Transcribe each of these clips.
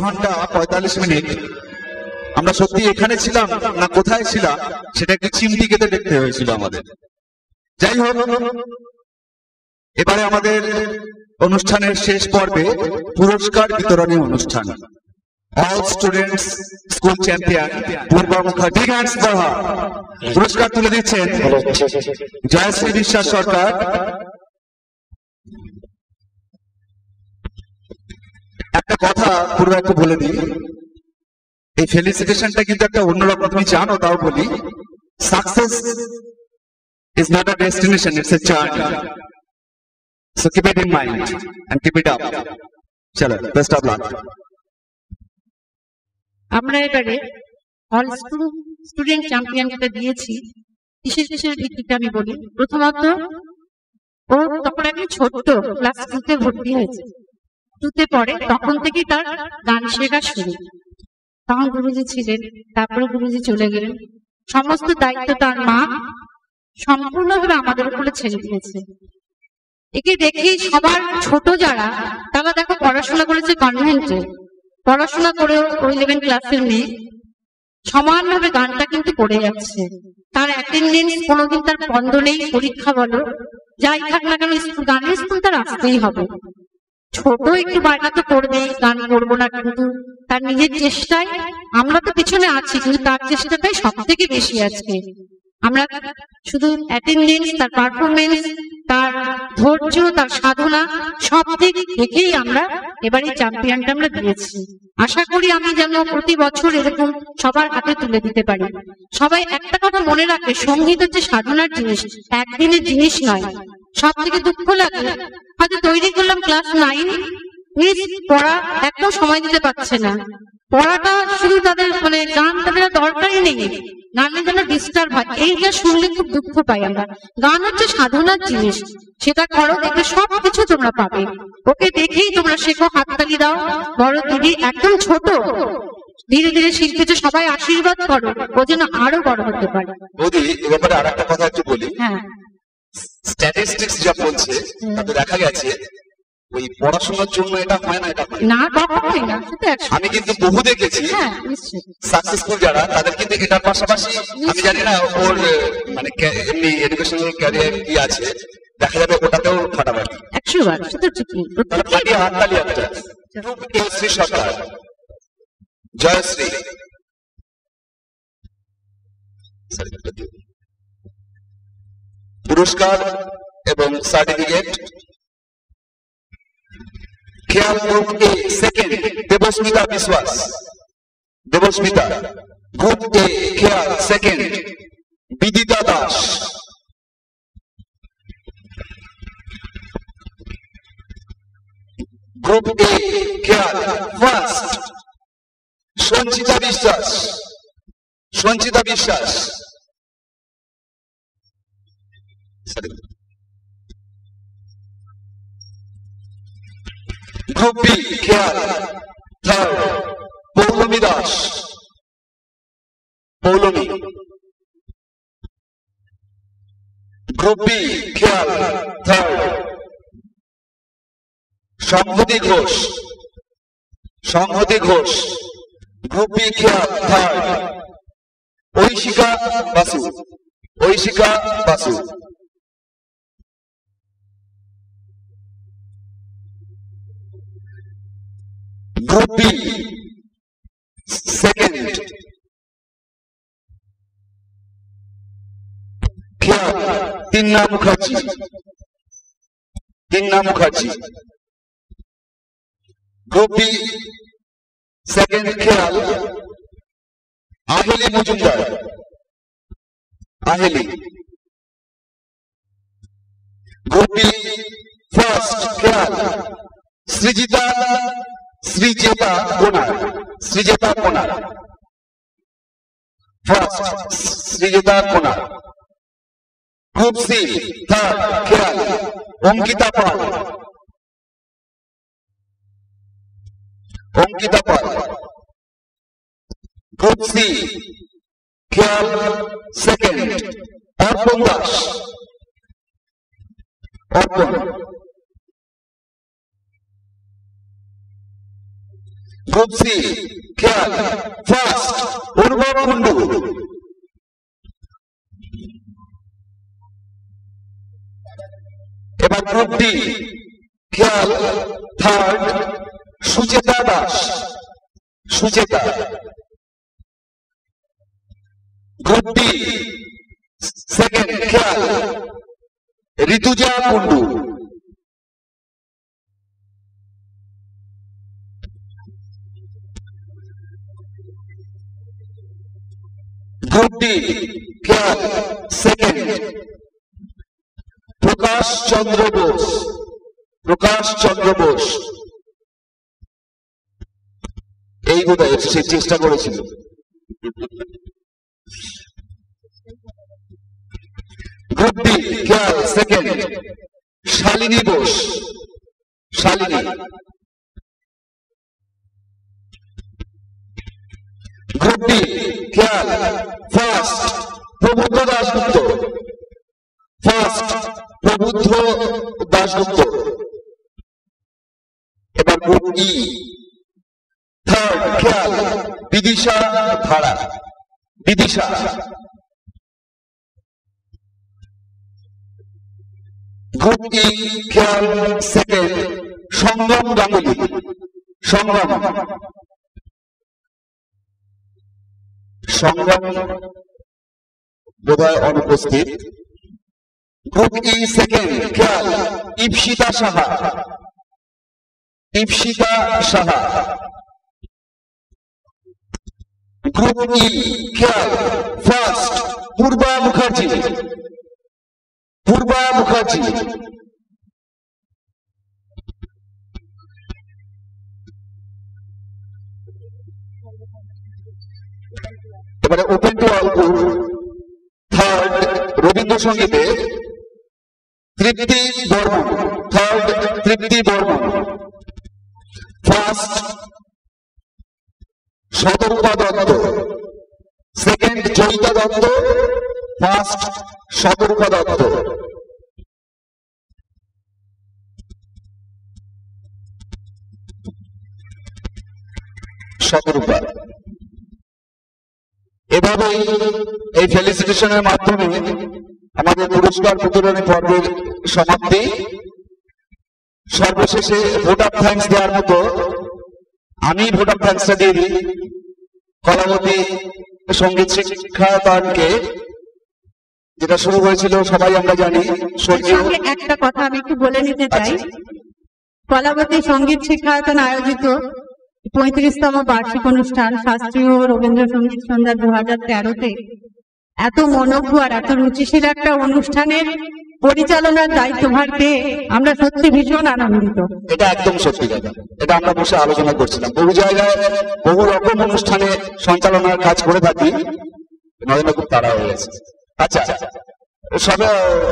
ঘন্টা 45 মিনিট আমরা সত্যি এখানে ছিলাম না কোথায় ছিলাম সেটা একটু চিমটি কেটে দেখতে হয়েছিল আমাদের। যাই হোক, এবারে আমাদের অনুষ্ঠানের শেষ পর্বে পুরস্কার বিতরণী অনুষ্ঠান। অল স্টুডেন্টস স্কুল চ্যাম্পিয়ন পূর্ব মুখার্জি পুরস্কার তুলে দিচ্ছেন জয়শ্রী বিশ্বাস সরকার। একটা কথা পূর্ব একটু বলে দিই, এই ফেলিসিটেশনটা কিন্তু একটা অন্যরকম, তুমি জানো তাও বলি, success is not a destination, it's a journey, so keep it in mind and keep it up. চলো, best of luck. আমরা এবারে অল স্টুডেন্ট চ্যাম্পিয়নকে দিয়েছি। বিশেষ বিশেষ দিকটা আমি বলি। প্রথমত, ও তখন একটি ছোট্ট ক্লাস 2-তে ভর্তি হয়েছে, 2-তে পড়ে, তখন থেকেই তার গান শেখা শুরু। তখন গুরুজি ছিলেন, তারপরে গুরুজি চলে গেলেন, সমস্ত দায়িত্ব তার মা সম্পূর্ণভাবে আমাদের উপরে ছেড়ে দিয়েছে। একে দেখেই সবার ছোট যারা, তারা দেখো পড়াশোনা করেছে কনভেন্টে, পড়াশোনা করেও 11 ক্লাসের মেয়ে সমানভাবে গানটা কিন্তু করে যাচ্ছে। তার অ্যাটেন্ডেন্স কোনোদিন তার বন্ধ নেই, পরীক্ষা বলো যাই থাক না কেন, গানের স্কুল তার আসতেই হবে। ছোট একটু বায়না তো করবেই, গান করবো না, কিন্তু তার নিজের চেষ্টায়, আমরা তো পিছনে আছি, কিন্তু তার চেষ্টাটাই সব থেকে বেশি আজকে। আমরা শুধু অ্যাটেন্ডেন্স, তার পারফরমেন্স, তার ধৈর্য, তার সাধনা সব দিক দেখেই আমরা এবারে চ্যাম্পিয়নটা আমরা দিয়েছি। আশা করি আমি যেন প্রতি বছর এরকম সবার হাতে তুলে দিতে পারি। সবাই একটা কথা মনে রাখবে, সঙ্গীত হচ্ছে সাধনার জিনিস, একদিনের জিনিস নয়। সব থেকে দুঃখ লাগে, হয়তো তৈরি করলাম ক্লাস 9, পড়া একটাও সময় দিতে পারছে না। পড়াটা শুধু তাদের মানে গান তাদের দরকারই নেই, গানের জন্য ডিস্টার্ব হয়, এইটা শুনলে খুব দুঃখ পাই আমরা। গান হচ্ছে সাধনার জিনিস, সেটা করো, দেখবে সবকিছু তোমরা পাবে। ওকে দেখেই তোমরা শেখো, হাততালি দাও। বড় দিদি একদম ছোট, ধীরে ধীরে শিল্পীতে সবাই আশীর্বাদ করো, ও যেন আরো বড় হতে পারে। বৌদি, এ ব্যাপারে আর একটা কথা একটু বলি। হ্যাঁ, স্ট্যাটিস্টিক্স যা বলছে তাতে দেখা গেছে ওই পড়াশোনার জন্য এটা হয় না, এটা হয় না, কখনোই না। আমি কিন্তু বহু দেখেছি সাকসেসফুল যারা, তাদের কিন্তু এটার পাশাপাশি আমি জানি না ওর মানে এমনি এডুকেশনাল ক্যারিয়ার কি আছে, দেখা যাবে ওটাতেও ফাটাফাটি 100 বার। শুধু ফাটিয়ে হাততালি একটা। জয়শ্রী সরকার, জয়শ্রী। পুরস্কার এবং সার্টিফিকেট। খেয়াল গ্রুপ এ সেকেন্ড দেবস্মিতা বিশ্বাস, Debasmita. Group A khayal second Bidita Das. Group A khayal first Sanchita Biswas, Sanchita Biswas. Group B khayal third Poulami Das, Poulami. Group B khayal third Sanghati Ghosh, Sanghati Ghosh. Group B khayal third Aishika Basu, Aishika Basu. Group B second khayal Tinna Mukherjee, Tinna Mukherjee. Group B second khayal Aheli Majumdar, Aheli. Group B first khayal Srijita, শ্রীজেতা কোনার, শ্রীজেতা কোনার, ফার্স্ট শ্রীজেতা কোনার। গ্রুপ সি থার্ড খেয়াল অঙ্কিতা পাল, অঙ্কিতা পাল। Group C খেয়াল second অর্পণ দাস, অর্পণ। Group C খেয়াল first Anubhav Kundu. এবার group D খেয়াল third Sucheta Das, Sucheta. Group D second খেয়াল ঋতুজা কুন্ডু। গ্রুপ ডি খেয়াল সেকেন্ড প্রকাশ চন্দ্র বোস, প্রকাশ চন্দ্র বোস। এই বোধহয় সে চেষ্টা করেছিল। গ্রুপ ডি খেয়াল second Shalini Bose, Shalini. Group D খেয়াল ফার্স্ট প্রবুদ্ধ দাশগুপ্ত, ফার্স্ট প্রবুদ্ধ দাশগুপ্ত। এবার গ্রুপ ই থার্ড খেয়াল বিদিশা ধারা, বিদিশা। গ্রুপ ই খেয়াল সেকেন্ড সংগ্রাম গাঙ্গুলি, সংগ্রাম। সংগ্রাম বোধহয় অনুপস্থিত। Group E second khayal Ipsita Saha, Ipsita Saha. Group E khayal first Purba Mukherjee, Purba Mukherjee. এবারে open to all group third রবীন্দ্রসঙ্গীতে Tripti Barman, third Tripti Barman. First Shatarupa Dutta, second Jayita Dutta, first Shatarupa Dutta. Shatarupa. এভাবে এই ফেলিসিটেশনের মাধ্যমে আমাদের পুরস্কার বিতরণী পর্বের সমাপ্তি। সর্বশেষে ভোট অফ থ্যাঙ্কস দেওয়ার মতো আমি ভোট অফ থ্যাঙ্কসটা দিয়ে দিই। কলাবতী সঙ্গীত শিক্ষাদানকে যেটা শুরু হয়েছিল সবাই আমরা জানি স্বর্গীয়। সঙ্গে একটা কথা আমি একটু বলে নিতে চাই। আচ্ছা। কলাবতী সঙ্গীত শিক্ষায়তন আয়োজিত 35তম বার্ষিক অনুষ্ঠান শাস্ত্রীয় রবীন্দ্রসঙ্গীত সন্ধ্যা 2013-তে এত মনোজ্ঞ আর এত রুচিশীল একটা অনুষ্ঠানের পরিচালনার দায়িত্বভার পেয়ে আমরা সত্যি ভীষণ আনন্দিত। এটা একদম সত্যি কথা, এটা আমরা বসে আলোচনা করছিলাম। বহু জায়গায় বহু রকম অনুষ্ঠানে সঞ্চালনার কাজ করে থাকি, নরেন্দ্র খুব তাড়া হয়ে গেছে। আচ্ছা, সবে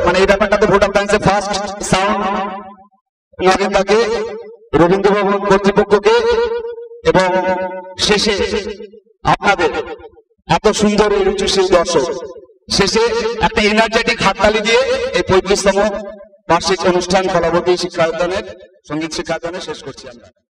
মানে এই ব্যাপারটাতে vote of thanks first sound নরেন্দ্রকে, রবীন্দ্র ভবন কর্তৃপক্ষকে এবং শেষে আপনাদের এত সুন্দর এই রুচিশীল দর্শক, শেষে একটা এনার্জেটিক হাততালি দিয়ে এই 35তম বার্ষিক অনুষ্ঠান কলাবতী শিক্ষায়তনের সঙ্গীত শিক্ষায়তনে শেষ করছি আমরা।